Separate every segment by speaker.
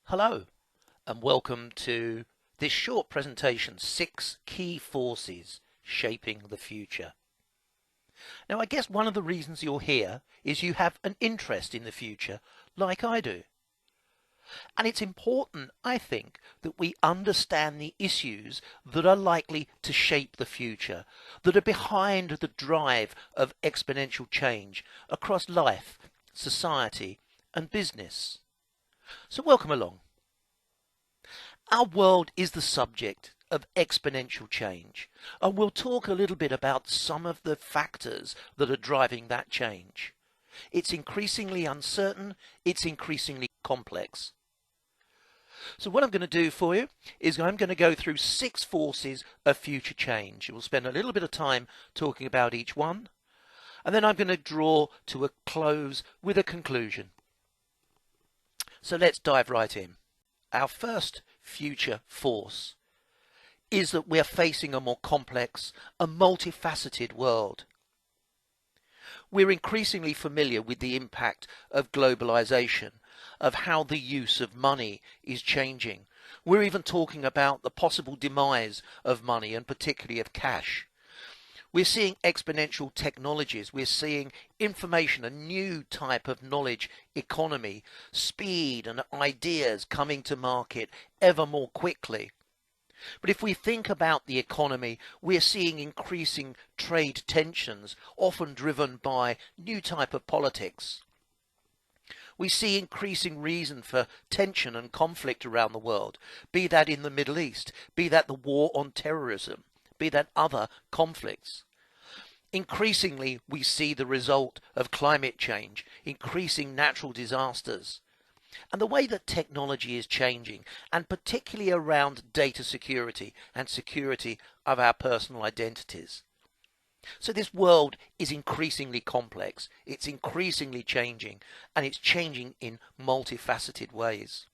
Speaker 1: Hello and welcome to this short presentation, 6 Key Forces Shaping the Future. Now I guess one of the reasons you're here is you have an interest in the future like I do. And it's important, I think, that we understand the issues that are likely to shape the future, that are behind the drive of exponential change across life, society and business. So welcome along. Our world is the subject of exponential change, and we'll talk a little bit about some of the factors that are driving that change. It's increasingly uncertain, it's increasingly complex. So what I'm going to do for you is I'm going to go through 6 forces of future change. We'll spend a little bit of time talking about each one, and then I'm going to draw to a close with a conclusion. So let's dive right in. Our first future force is that we are facing a more complex and multifaceted world. We're increasingly familiar with the impact of globalization, of how the use of money is changing. We're even talking about the possible demise of money and particularly of cash. We're seeing exponential technologies, we're seeing information, a new type of knowledge economy, speed and ideas coming to market ever more quickly. But if we think about the economy, we're seeing increasing trade tensions, often driven by new type of politics. We see increasing reason for tension and conflict around the world, be that in the Middle East, be that the war on terrorism, be that other conflicts. Increasingly, we see the result of climate change, increasing natural disasters, and the way that technology is changing, and particularly around data security and security of our personal identities. So this world is increasingly complex, it's increasingly changing, and it's changing in multifaceted ways.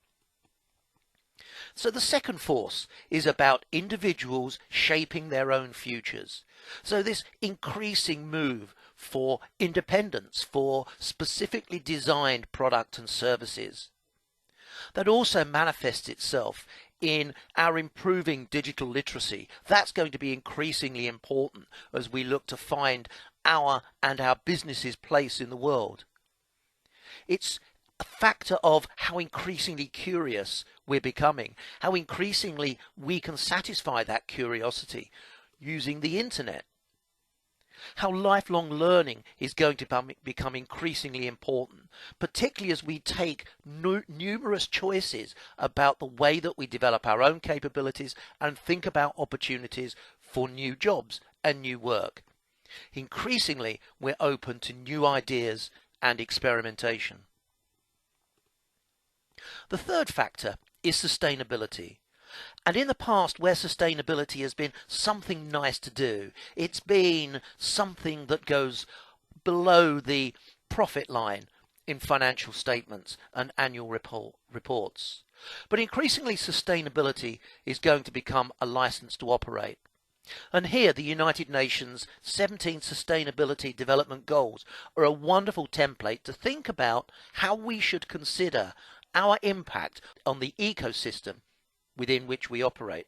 Speaker 1: So the second force is about individuals shaping their own futures. So this increasing move for independence, for specifically designed products and services. That also manifests itself in our improving digital literacy. That's going to be increasingly important as we look to find our and our business's place in the world. It's a factor of how increasingly curious we're becoming, how increasingly we can satisfy that curiosity using the internet, how lifelong learning is going to become increasingly important, particularly as we take numerous choices about the way that we develop our own capabilities and think about opportunities for new jobs and new work. Increasingly, we're open to new ideas and experimentation. The third factor is sustainability. And in the past, where sustainability has been something nice to do, it's been something that goes below the profit line in financial statements and annual reports. But increasingly, sustainability is going to become a license to operate. And here, the United Nations 17 Sustainability Development Goals are a wonderful template to think about how we should consider our impact on the ecosystem within which we operate.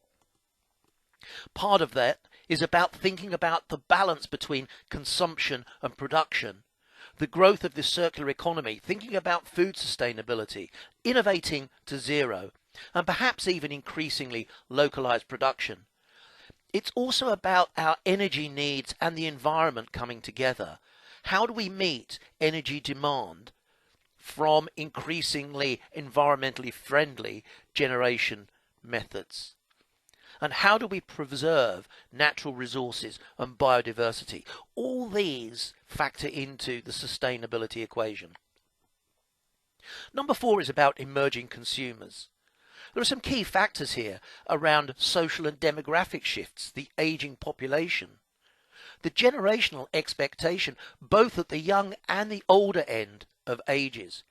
Speaker 1: Part of that is about thinking about the balance between consumption and production, the growth of the circular economy, thinking about food sustainability, innovating to zero, and perhaps even increasingly localized production. It's also about our energy needs and the environment coming together. How do we meet energy demand from increasingly environmentally friendly generation methods? And how do we preserve natural resources and biodiversity? All these factor into the sustainability equation. Number 4 is about emerging consumers. There are some key factors here around social and demographic shifts, the aging population, the generational expectation, both at the young and the older end of ages.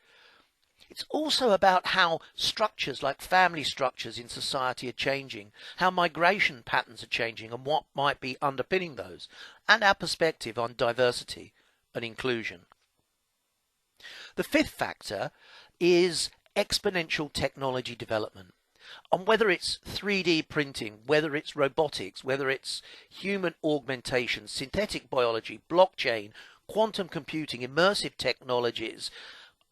Speaker 1: It's also about how structures like family structures in society are changing, how migration patterns are changing and what might be underpinning those, and our perspective on diversity and inclusion. The fifth factor is exponential technology development. And whether it's 3D printing, whether it's robotics, whether it's human augmentation, synthetic biology, blockchain, quantum computing, immersive technologies,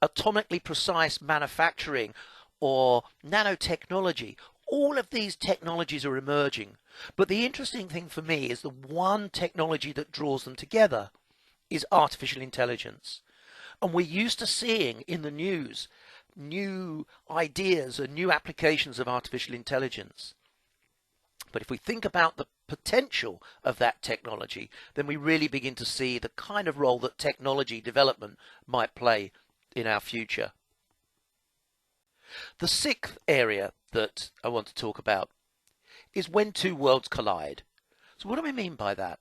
Speaker 1: atomically precise manufacturing, or nanotechnology, all of these technologies are emerging. But the interesting thing for me is the one technology that draws them together is artificial intelligence. And we're used to seeing in the news new ideas and new applications of artificial intelligence. But if we think about the potential of that technology, then we really begin to see the kind of role that technology development might play in our future. The sixth area that I want to talk about is when two worlds collide. So what do I mean by that?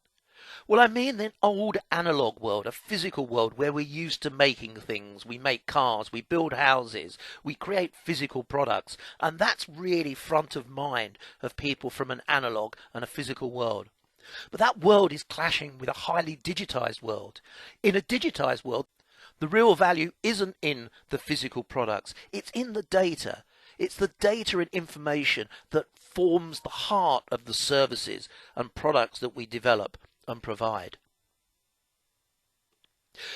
Speaker 1: Well, I mean an old analog world, a physical world where we're used to making things. We make cars, we build houses, we create physical products, and that's really front of mind of people from an analog and a physical world. But that world is clashing with a highly digitized world. In a digitized world, the real value isn't in the physical products, it's in the data. It's the data and information that forms the heart of the services and products that we develop and provide.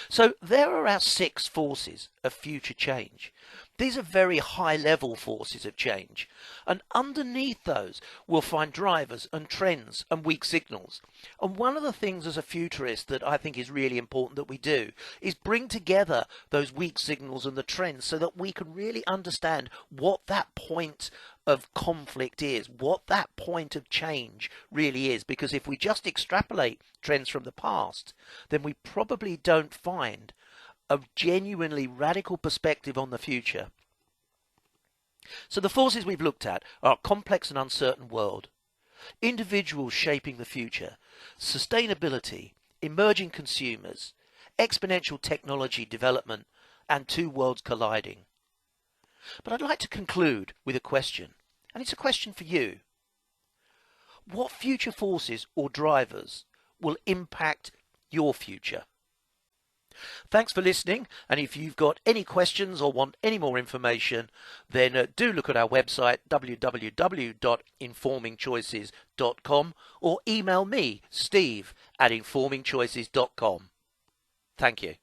Speaker 1: So there are our 6 forces of future change. These are very high level forces of change, and underneath those we'll find drivers and trends and weak signals. And one of the things as a futurist that I think is really important that we do is bring together those weak signals and the trends so that we can really understand what that point of conflict is, what that point of change really is. Because if we just extrapolate trends from the past, then we probably don't find a genuinely radical perspective on the future. So the forces we've looked at are a complex and uncertain world, individuals shaping the future, sustainability, emerging consumers, exponential technology development, and two worlds colliding. But I'd like to conclude with a question, and it's a question for you. What future forces or drivers will impact your future? Thanks for listening, and if you've got any questions or want any more information, then do look at our website www.informingchoices.com or email me, Steve, at informingchoices.com. Thank you.